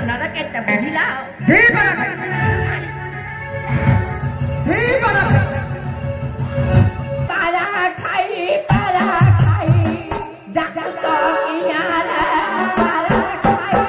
धनर केते बुझिला हे बरा पारा खाई डाका तो किनारा पारा खाई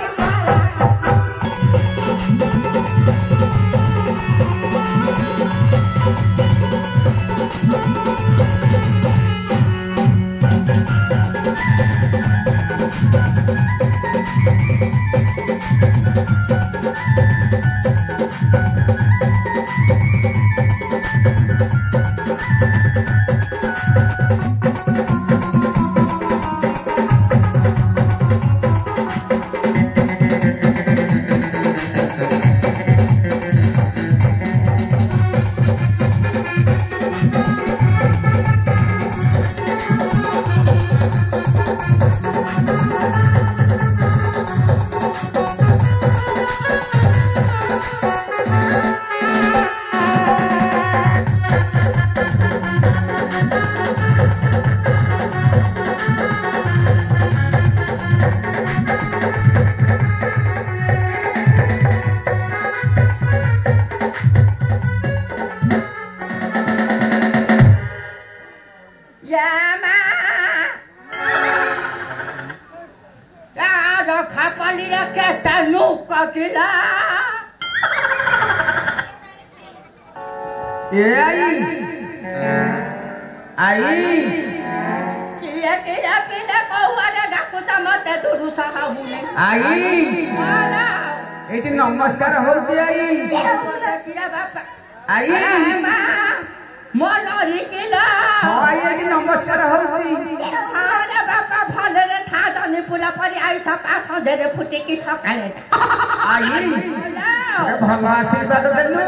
नमस्कार होती आई नमस्कार होती बापा भले था जाने पुला परी आई था पास धरे फुटे की सकाले आई भलो आशीर्वाद देलु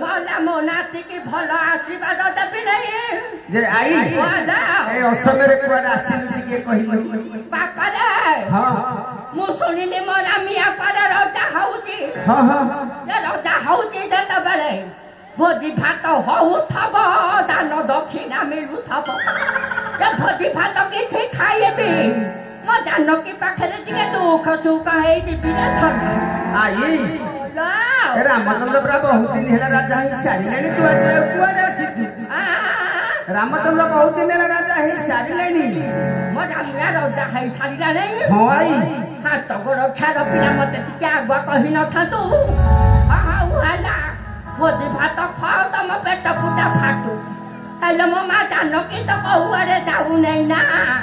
मोला मोनाती की भलो आशीर्वाद देबी नहीं जे आई ए असमरे कुआड आशीर्वाद के कहिलु बापा रे हां मु सुनिले मोरा मिया पाडा रौता होउची हां ये रौता होउची जता बेले भोजी भात होउ थब दान दक्षिणा मिलु थब ये भोजी भात किछि खाइबे म दान की पाखरे टिके दुख सुख हे दिबिना थन आई रामचंद्र प्रभु बहुत दिन हेला राजा ही सारी लेनी तू आज कुआरे आसी रामचंद्र बहुत दिन हेला राजा ही सारी लेनी मजा मिया राजा है सारी ला नहीं हो आई हां तो गोरो छाड़ पिला मते टिके आगवा कहि न था तू हां उहाला भोजी भात खाओ त म पेट फुटा फाटू हेलो म मा जानो कि त कहुआरे जाऊ नै ना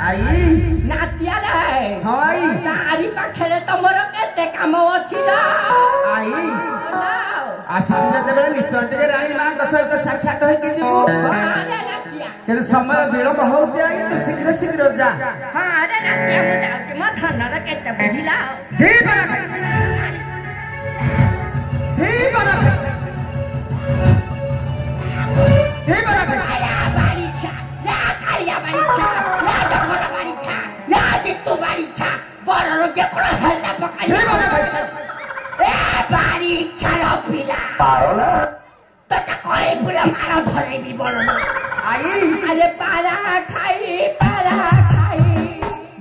आई नातिया रे हो आई तारी पाखरे तमर केते काम अछि ला आई आशीर्वाद देबे निश्चय टिके रानी मां का सहित साक्षात होई कि जीवो अरे नातिया केन समय विलंब हो जाई तो शीघ्र शीघ्र जा हां अरे नातिया मु जाउची म धनर केते बुझिला हे बरा हे बरा हे बरा बारीचा या खाया बारीचा या जखरा बारीचा या जितु बारीचा बररो जे कोला हल्ला पकाई हे बरा ए बारीचा रो पिला पारोला तो ता कोई पुला मारो धरे भी बोलो आई अरे पारा खाई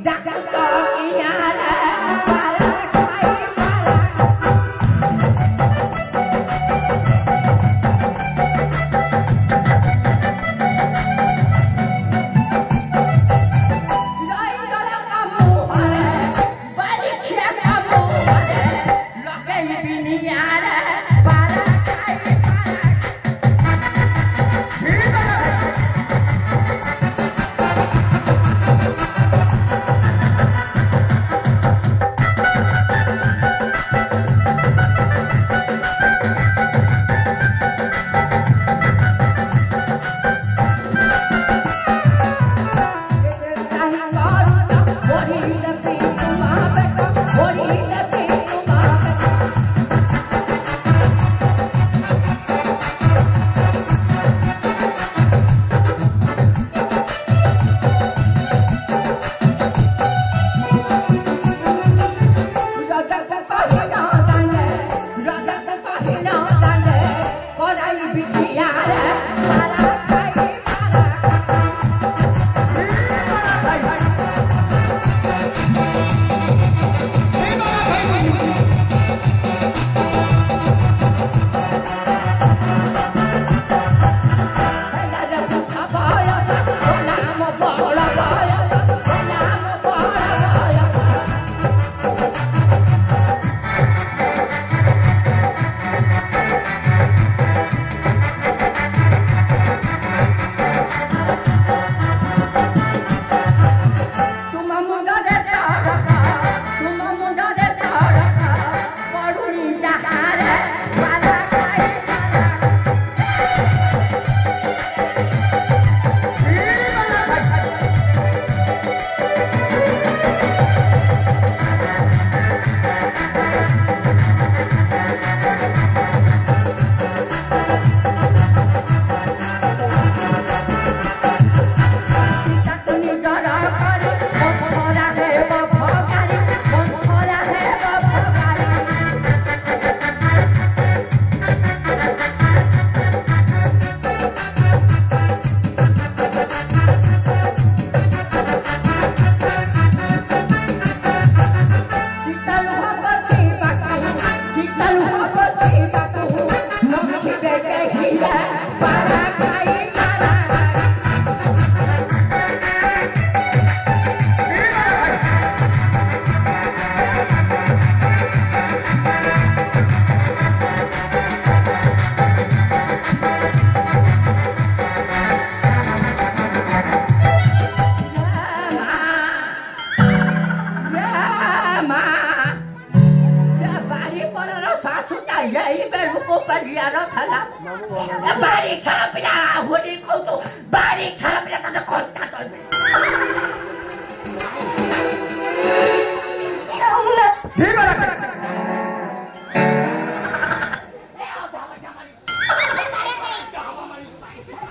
डाका तो किनारा पारा खाई यही बेर को परिया रखला बारी छापिया होली को तो बारी छापिया तो कोता तो ठीक है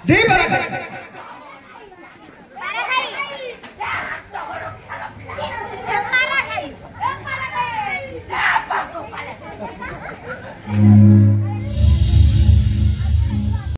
ठीक है Thank you.